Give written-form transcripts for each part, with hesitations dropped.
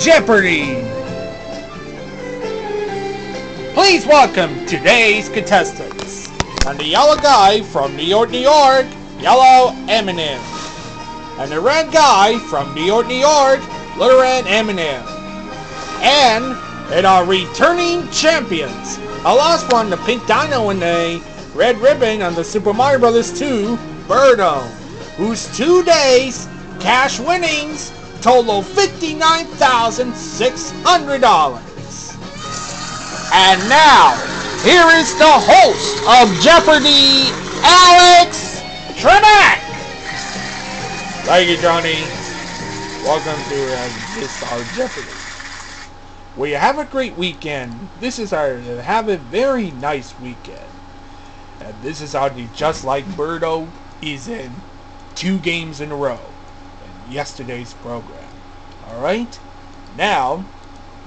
Jeopardy! Please welcome today's contestants. I'm the yellow guy from New York, New York, Yellow Eminem. And the red guy from New York, New York, Little Red Eminem. And our returning champions. I lost one, the pink dino in the red ribbon on the Super Mario Bros. 2, Birdo, whose 2 days cash winnings total $59,600. And now, here is the host of Jeopardy, Alex Trebek. Thank you, Johnny. Welcome to this our Jeopardy. We have a great weekend. This is our have a very nice weekend. And this is how the Just Like Birdo is in 2 games in a row in yesterday's program. Alright? Now,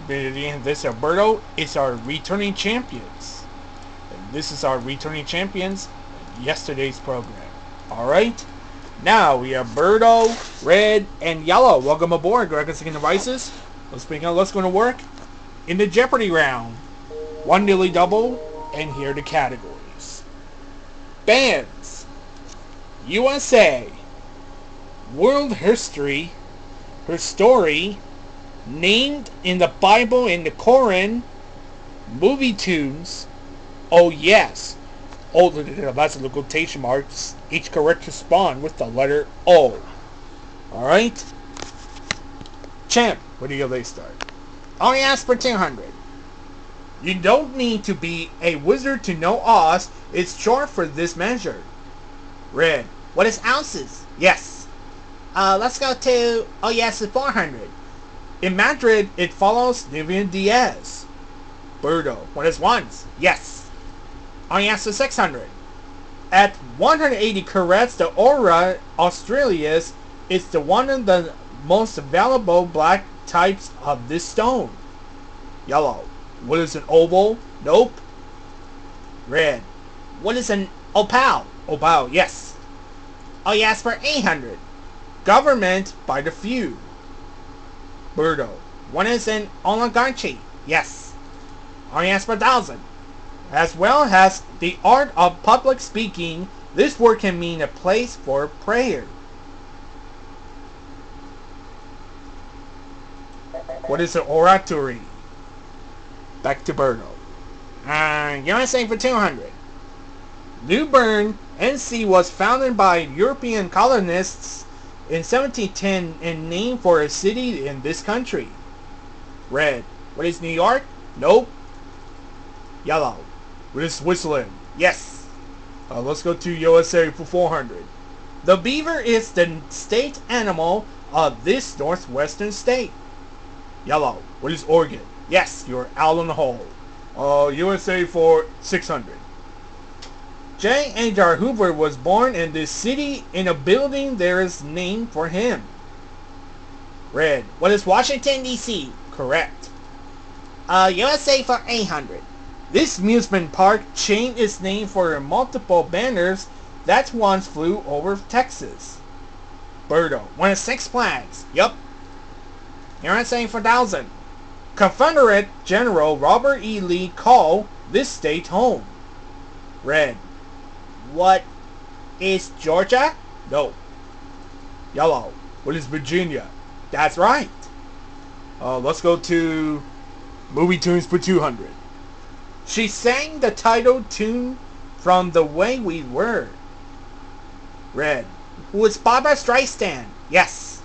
this Birdo is our returning champions. And this is our returning champions in yesterday's program. Alright? Now we have Birdo, red, and yellow. Welcome aboard, Gregson devices. Let's go to work in the Jeopardy round. 1 nearly double, and here are the categories. Bands. USA. World history. Her story. Named in the Bible and the Koran. Movie tunes. Oh yes. Oh, that's the quotation marks. Each correct respond with the letter O. Alright? Champ, what do you they start? Only ask for 200. You don't need to be a wizard to know Oz. It's short for this measure. Red. What is ounces? Yes. Let's go to, oh yes, it's 400. In Madrid, it follows Nivian Diaz. Birdo. What is ones? Yes. Only ask for 600. At 180 carats, the Aura Australis is the one of the most valuable black types of this stone. Yellow. What is an oval? Nope. Red. What is an opal? Opal, yes. Oh, you asked for 800. Government by the few. Birdo. What is an oligarchy? Yes. Oh, you asked for 1,000. As well as the art of public speaking, this word can mean a place for prayer. What is an oratory? Back to Birdo. You're saying for 200. New Bern, NC was founded by European colonists in 1710 and named for a city in this country. Red. What is New York? Nope. Yellow. What is Switzerland? Yes. Let's go to USA for 400. The beaver is the state animal of this northwestern state. Yellow. What is Oregon? Yes, you're out on the hole. USA for 600. J. Edgar Hoover was born in this city in a building there is named for him. Red. What is Washington, D.C.? Correct. USA for 800. This amusement park chain is named for multiple banners that once flew over Texas. Birdo. One of 6 flags. Yup. You're saying for 1,000. Confederate General Robert E. Lee called this state home. Red. What is Georgia? No. Yellow. What is Virginia? That's right. Let's go to movie tunes for 200. She sang the title tune from The Way We Were. Red. Who is Barbra Streisand? Yes.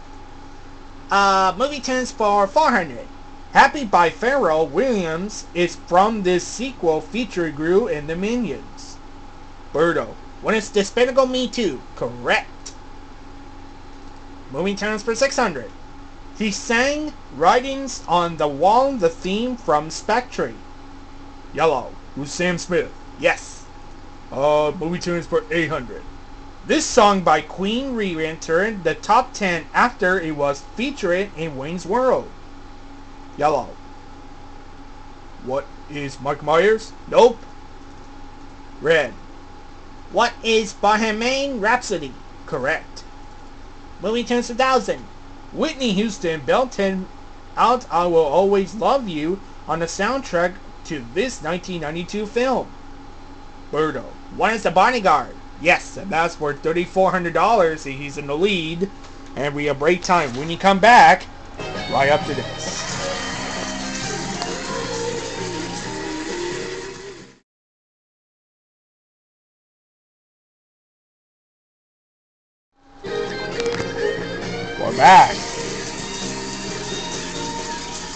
Movie tunes for 400. Happy by Pharrell Williams is from this sequel featuring Gru and the Minions. Birdo. When it's Despicable Me Too. Correct. Movie tunes for 600. He sang Writings on the Wall, the theme from Spectre. Yellow. Who's Sam Smith? Yes. Movie tunes for 800. This song by Queen re-entered the top 10 after it was featured in Wayne's World. Yellow. What is Mike Myers? Nope. Red. What is Bohemian Rhapsody? Correct. Movie tunes 1,000. Whitney Houston belted out I Will Always Love You on the soundtrack to this 1992 film? Birdo. One is The Bodyguard. Yes, and that's worth $3,400. He's in the lead. And we have break time. When you come back, right up to this. We're back.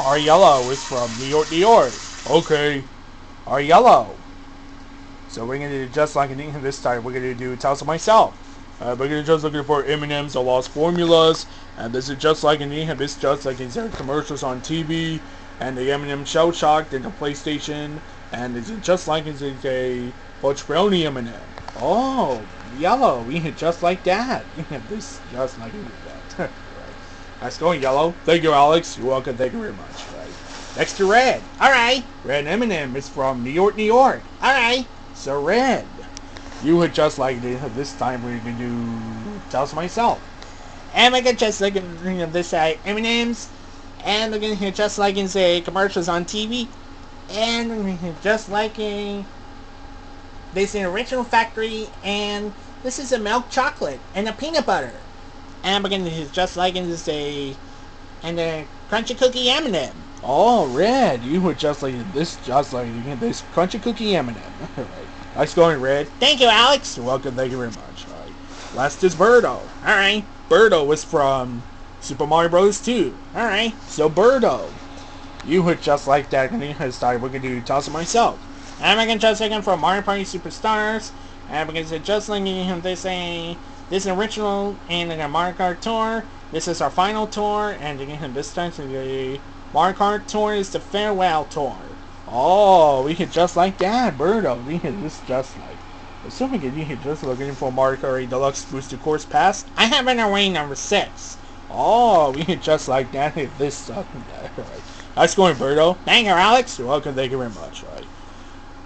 Our Yellow is from New York, New York. Okay. Our Yellow. So we're going to do just like in England this time. We're going to do Tales of Myself. We're going to just looking for M&M's, the Lost Formulas. And this is just like in England. This is just like in their commercials on TV. And the M&M Shell Shocked and the PlayStation. And it's just like it's a Brownie M&M. Oh, Yellow. We hit just like that. This just like that. Right. That's going Yellow. Thank you, Alex. You're welcome. Thank you very much. Right. Next to Red. Alright. Red M&M is from New York, New York. Alright. So Red. You would just like this time we're going to do Tales of Myself. And we're going to just like this M&M's. And we're going to hear just like in say commercials on TV. And we're going to hear just like a this is an original factory. And this is a milk chocolate and a peanut butter. And we're going to hear just like in this and a crunchy cookie M&M. Oh, Red. You would just like this this crunchy cookie M&M. Right. Nice going, Red. Thank you, Alex. You're welcome. Thank you very much. All right. Last is Birdo. All right. Birdo was from Super Mario Bros. 2. All right. So Birdo, you would just like that. And this time we're gonna do Toss It Myself. And we're gonna just again from Mario Party Superstars. And we're gonna say just like they say this is original and a Mario Kart tour. This is our final tour, and again this time the Mario Kart tour is the farewell tour. Oh, we hit just like that, Birdo. We hit this just like. Assuming you hit just looking for Mario Kart Deluxe Booster Course Pass. I have an array number 6. Oh, we hit just like that. Hit this stuff. Right. Nice going, Birdo. Thank you, Alex. You're welcome. Thank you very much. Right.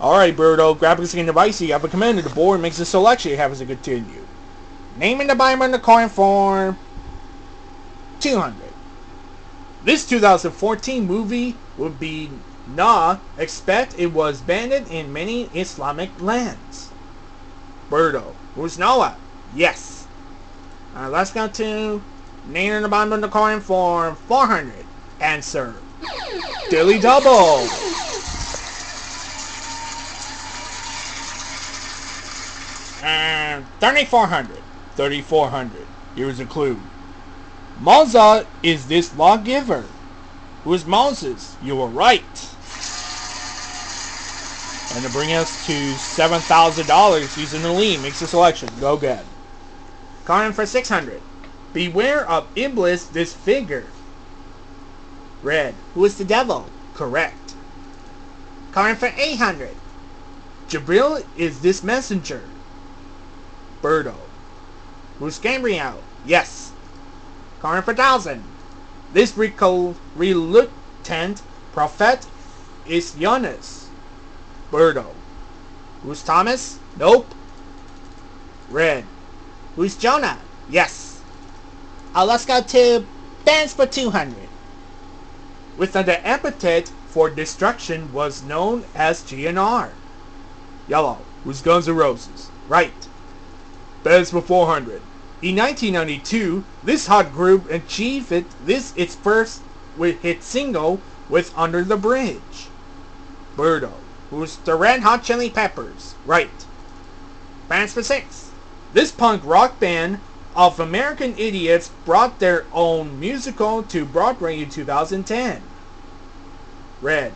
Alright, Birdo. Grab a second device. You have a command. The board makes a selection. You have to continue. Name and the buyer on the coin for 200. This 2014 movie would be expect it was banned in many Islamic lands. Birdo. Who's Noah? Yes. Let's go to name and the bottom of the coin for 400. Answer. Dilly Double. And 3,400. 3,400. Here's a clue. Moses is this lawgiver. Who is Moses? You were right. And to bring us to $7,000, he's in the lead. Makes a selection. Go again. Calling for 600. Beware of Iblis, this figure. Red. Who is the devil? Correct. Calling for 800. Jabril is this messenger. Birdo. Who's Gabriel? Yes. Calling for 1,000. This reluctant prophet is Jonas. Birdo. Who's Thomas? Nope. Red. Who's Jonah? Yes. Let's go to Bands for 200. With the epithet for destruction was known as GNR. Yellow. Who's Guns N' Roses? Right. Bands for 400. In 1992, this hot group achieved its first hit single with Under the Bridge. Birdo. Who's the Red Hot Chili Peppers? Right. Bands for 6. This punk rock band of American idiots brought their own musical to Broadway in 2010. Red.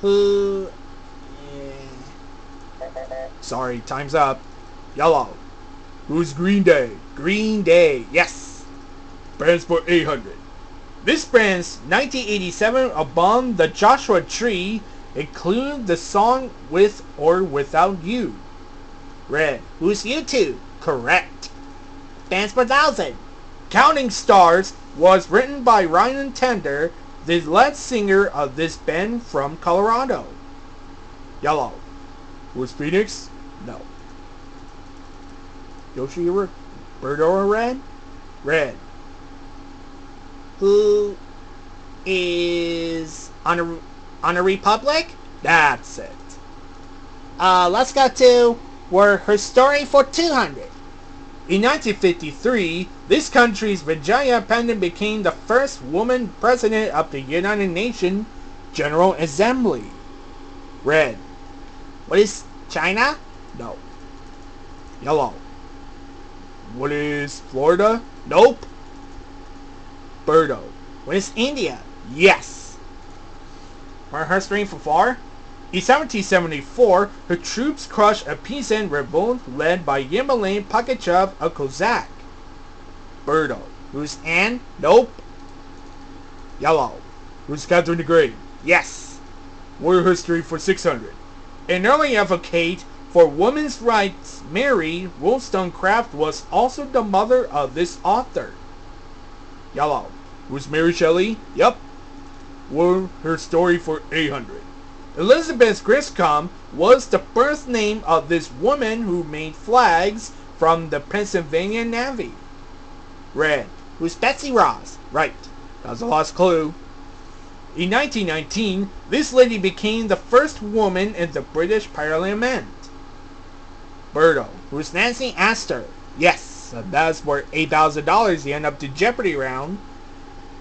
Who? Sorry, time's up. Yellow. Who's Green Day? Green Day. Yes. Bands for 800. This band's 1987 album, The Joshua Tree, include the song With or Without You. Red. Who's U2? Correct. Bands for 1,000. Counting Stars was written by Ryan Tender, the lead singer of this band from Colorado. Yellow. Who's Phoenix? No. Yoshi or Birdo or Red? Red. Who is on a republic? That's it. Let's go to her story for 200. In 1953, this country's Vijaya Pandit became the first woman president of the United Nations General Assembly. Red. What is China? No. Yellow. What is Florida? Nope. Birdo. What is India? Yes. Where her string for 4? In 1774, her troops crushed a peasant revolt led by Yemalain Pugachev, a Cossack. Birdo. Who's Anne? Nope. Yellow. Who's Catherine the Great? Yes. War history for 600. An early advocate for women's rights, Mary Wollstonecraft was also the mother of this author. Yellow. Who's Mary Shelley? Yep. War her story for 800. Elizabeth Griscom was the birth name of this woman who made flags from the Pennsylvania Navy. Red. Who's Betsy Ross? Right. That was a lost clue. In 1919, this lady became the first woman in the British Parliament. Birdo. Who's Nancy Astor? Yes. That's worth $8,000 you end up to Jeopardy round.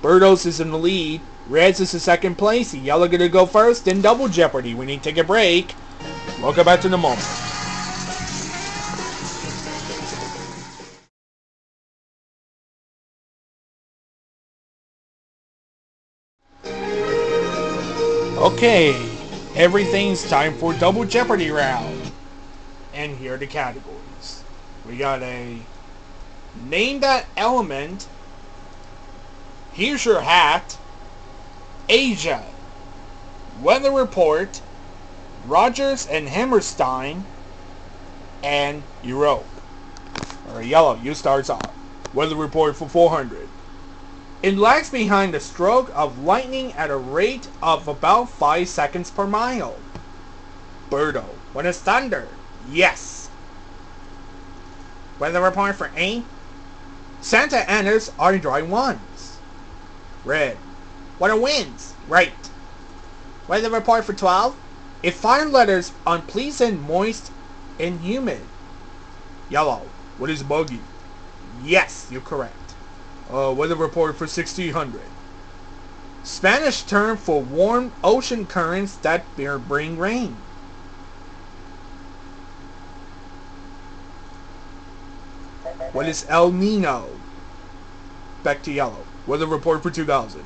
Birdo's is in the lead. Reds is in second place. Yellow gonna go first. Then double Jeopardy. We need to take a break. Welcome back to the moment. Okay, everything's time for double Jeopardy round. And here are the categories. We got a name that element. Here's your hat. Asia. Weather report. Rogers and Hammerstein. And Europe. Alright, Yellow, you starts off. Weather report for 400. It lags behind the stroke of lightning at a rate of about 5 seconds per mile. Birdo. What is thunder? Yes. Weather report for 8. Santa Anas are dry ones. Red. What are winds? Right. Weather report for 12. It find letters unpleasant, moist, and humid. Yellow. What is buggy? Yes, you're correct. Weather report for 1600. Spanish term for warm ocean currents that bring rain. What is El Nino? Back to Yellow. Weather report for 2000.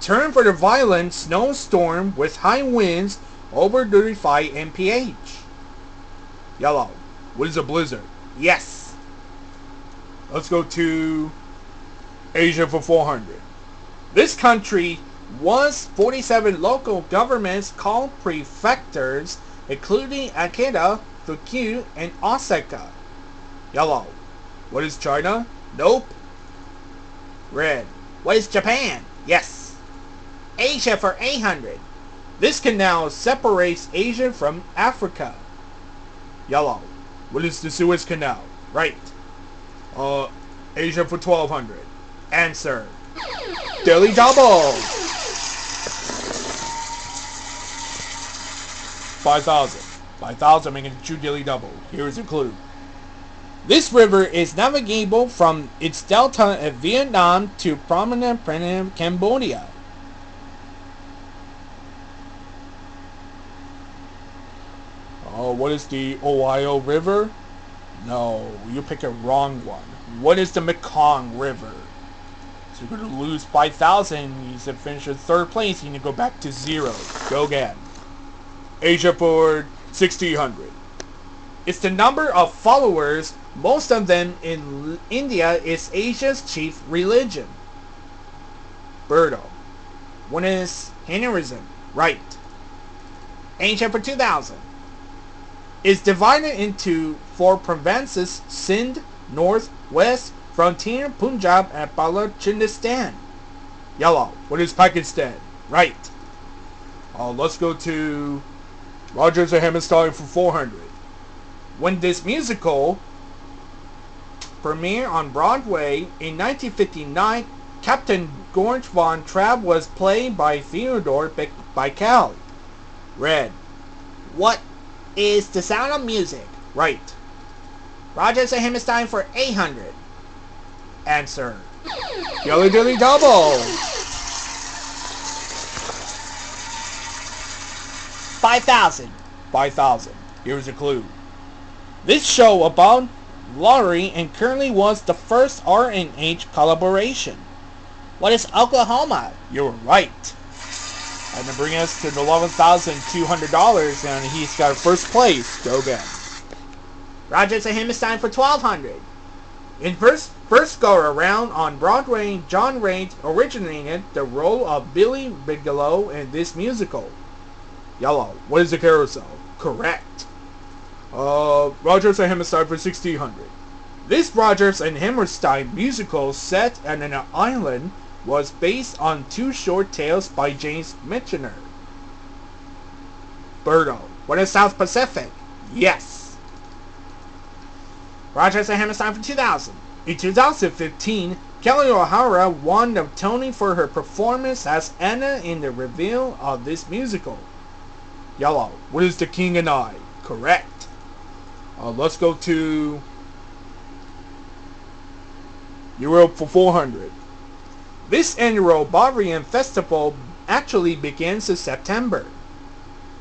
Term for the violent snowstorm with high winds over 35 mph. Yellow. What is a blizzard? Yes. Let's go to Asia for 400. This country was 47 local governments called prefectures, including Akita, Fukui, and Osaka. Yellow. What is China? Nope. Red. What is Japan? Yes. Asia for 800. This canal separates Asia from Africa. Yellow. What is the Suez Canal? Right. Asia for 1200. Answer. Daily Double. 5,000. 5,000 making a true daily double. Here is a clue. This river is navigable from its delta of Vietnam to prominent Cambodia. What is the Ohio River? No, you pick a wrong one. What is the Mekong River? So you're going to lose 5,000. You said finish in third place. You need to go back to 0. Go again. Asia for 1600. It's the number of followers. Most of them in India is Asia's chief religion. Birdo. What is Hinduism? Right. Asia for 2000. Is divided into 4 provinces: Sindh, North, West, Frontier, Punjab, and Balochistan. Yellow. What is Pakistan? Right. Let's go to Rogers and Hammerstein for 400. When this musical premiered on Broadway in 1959. Captain George Von Trapp was played by Theodore Bickel. Red. What is The Sound of Music? Right. Rogers and Hammerstein for 800. Answer. Yellow Dilly Double. 5,000. 5,000. Here's a clue. This show about lottery and currently was the first R&H collaboration. What is Oklahoma? You're right. And to bring us to the $11,200, and he's got first place. Go again. Rogers and Hammerstein for 1,200. In first go around on Broadway, John Raitt originated the role of Billy Bigelow in this musical. Yellow. What is the carousel? Correct. Rogers and Hammerstein for 1,600. This Rogers and Hammerstein musical set on an island was based on two short tales by James Michener. Birdo. What is South Pacific? Yes. Rogers and Hammerstein for 2,000. In 2015, Kelly O'Hara won the Tony for her performance as Anna in the reveal of this musical. Yellow. What is The King and I? Correct. Let's go to Europe for 400. This annual Bavarian festival actually begins in September.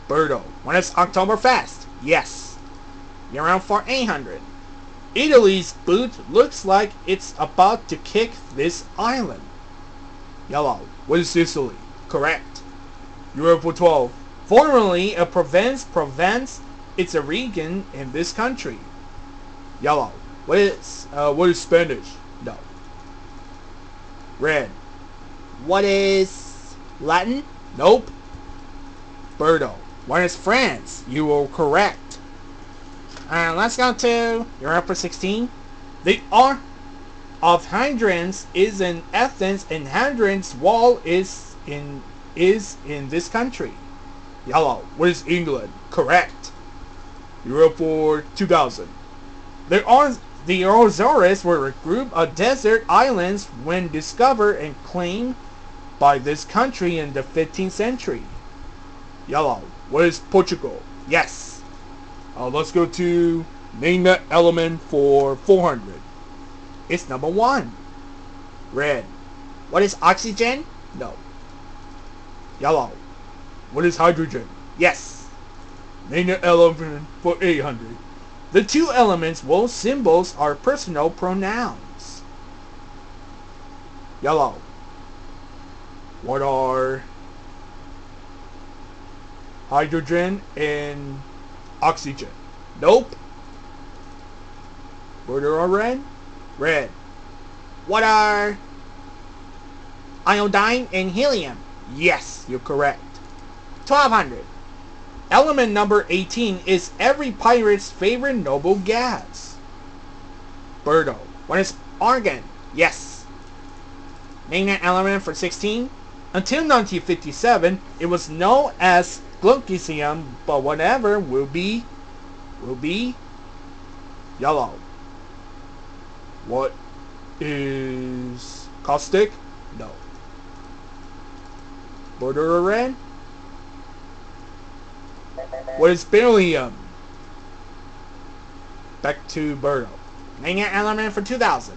Birdo. When it's Oktoberfest? Yes. You're around for 800. Italy's boot looks like it's about to kick this island. Yellow. What is Sicily? Correct. Europe for 12. Formerly a province, it's a region in this country. Yellow. What is Spanish? No. Red. What is Latin? Nope. Birdo. What is France? You are correct. Let's go to Europe for 16. The art of hydrants is in Athens, and hydrants wall is in this country. Yellow. What is England? Correct. Europe for 2000. The Azores were a group of desert islands when discovered and claimed by this country in the 15th century. Yellow. What is Portugal? Yes. Let's go to name that element for 400. It's number 1. Red. What is oxygen? No. Yellow. What is hydrogen? Yes. Name that element for 800. The two elements' both symbols are personal pronouns. Yellow. What are hydrogen and oxygen? Nope. Birdo or red? Red. What are iodine and helium? Yes, you're correct. 1,200. Element number 18 is every pirate's favorite noble gas. Birdo. What is argon? Yes. Name that element for 16. Until 1957, it was known as glucosium, but whatever will be yellow. What is caustic? No. Birdo or red? What is beryllium? Back to Birdo. Name that element for 2,000.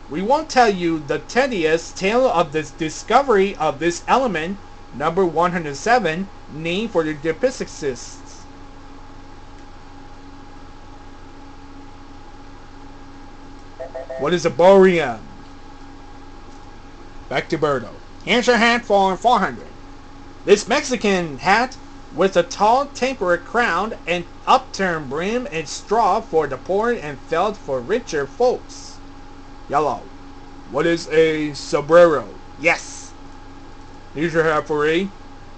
We won't tell you the tedious tale of the discovery of this element, number 107, named for the physicists. What is a barium? Back to Birdo. Here's your hat for 400. This Mexican hat with a tall tapered crown and upturned brim and straw for the poor and felt for richer folks. Yellow. What is a sombrero? Yes. Here's your hat for A.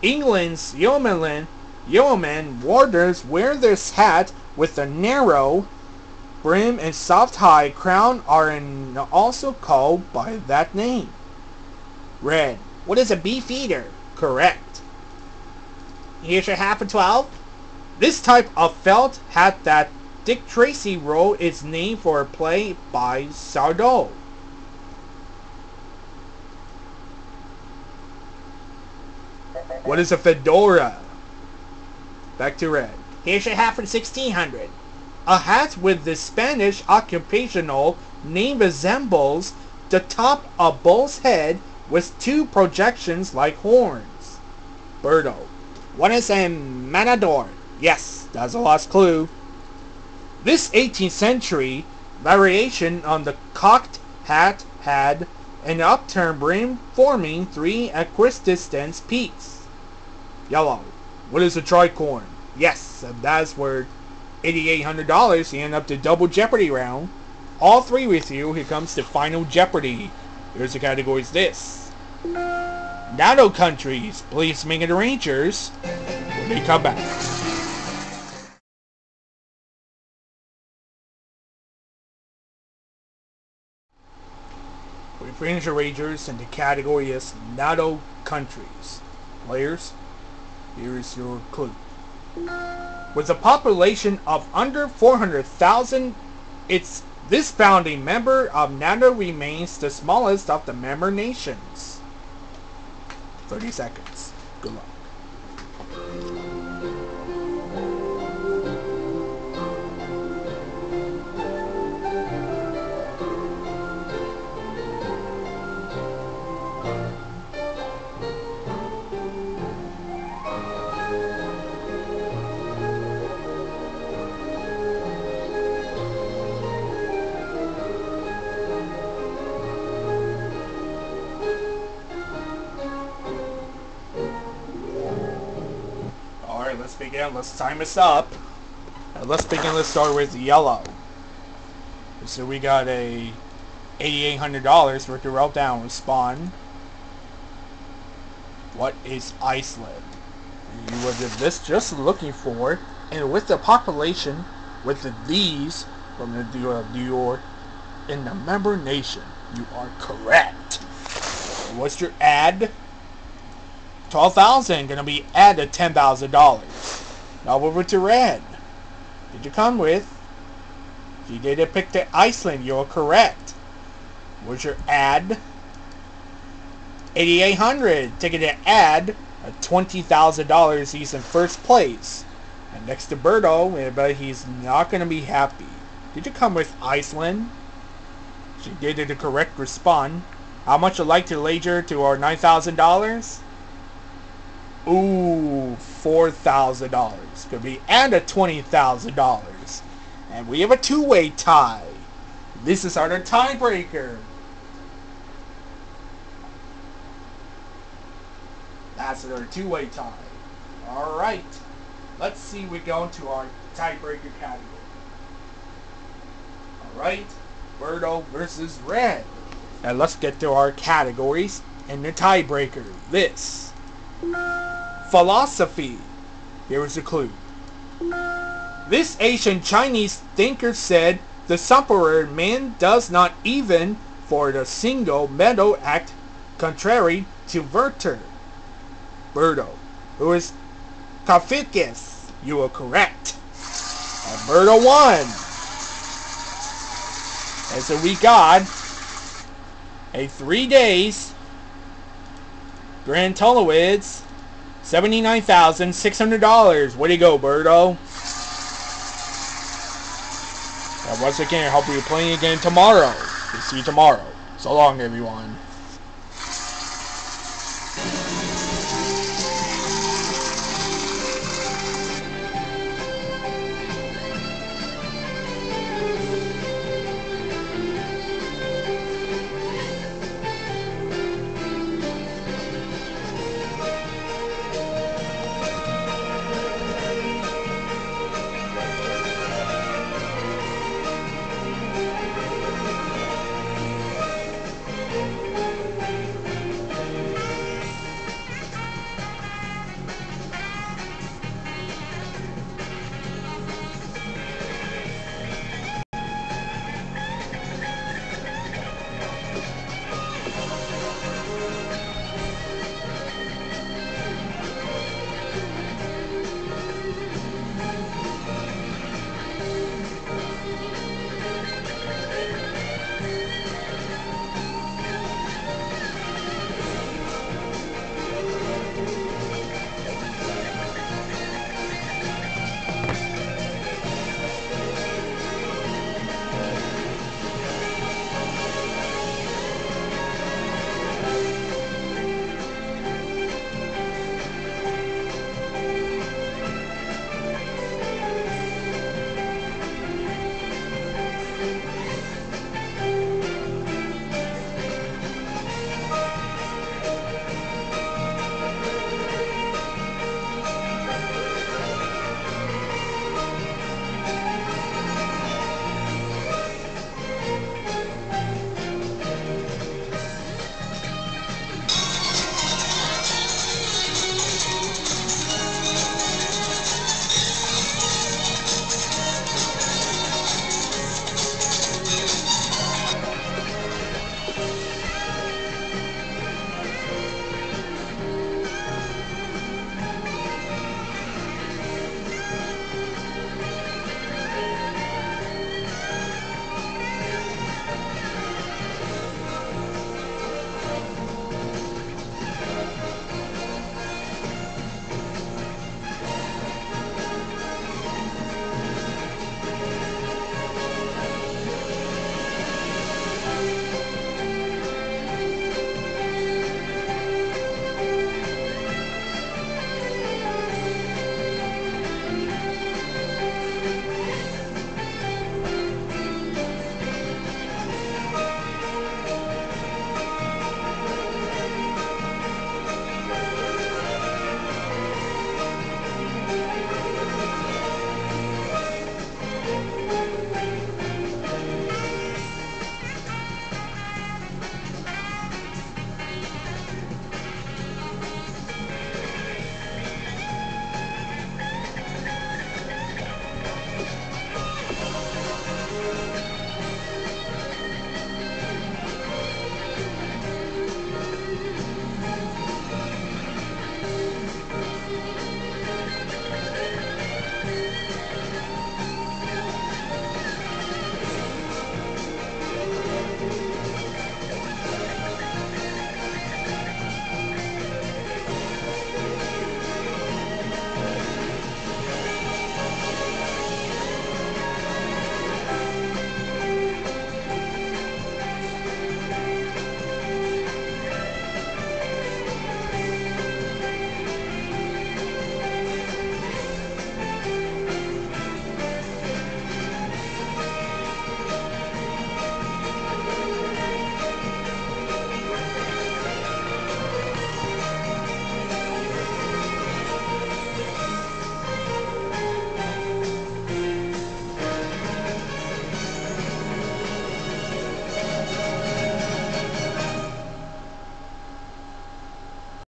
England's yeomen warders wear this hat with a narrow brim and soft high crown are also called by that name. Red. What is a beefeater? Correct. Here's your hat for 12. This type of felt hat that Dick Tracy role is named for a play by Sardou? What is a fedora? Back to red. Here's your hat for 1600. A hat with the Spanish occupational name resembles the top of bull's head with two projections like horns. Birdo. What is a matador? Yes, that's a lost clue. This 18th century variation on the cocked hat had an upturned brim forming three equidistant peaks. Yellow. What is a tricorn? Yes, and that's where $8,800 you end up to double Jeopardy round. All three with you. Here comes the final Jeopardy. Here's the categories this. NATO countries, please make it Rangers when they come back. We finish the Rangers and the category is NATO countries. Players, here is your clue. With a population of under 400,000, this founding member of NATO remains the smallest of the member nations. 30 seconds. Good luck. Let's begin. Let's time this up. Let's begin. Let's start with yellow. So we got a $8,800 for the route down spawn. What is Iceland? You were just looking for, and with the population, with these from the New York in the member nation, you are correct. What's your ad? 12,000 gonna be added $10,000. Now over to red. Did you come with? If you didn't pick the Iceland, you're correct. What's your ad? 8,800. Taking the ad at $20,000. He's in first place. And next to Birdo, but he's not gonna be happy. Did you come with Iceland? She did the correct response. How much would you like to wager to our $9,000? Ooh, $4,000. Could be and a $20,000. And we have a two-way tie. This is our tiebreaker. That's our two-way tie. Alright. Let's see we go into our tiebreaker category. Alright. Birdo versus red. And let's get to our categories and the tiebreaker. This. Philosophy. Here is a clue. This ancient Chinese thinker said the superior man does not even for the single mental act contrary to virtue. Birdo. Who is Confucius? You are correct. And Birdo won. And so we got a 3 days grand total is $79,600. Way to go, Birdo. And once again, I hope you're playing again tomorrow. We'll see you tomorrow. So long, everyone.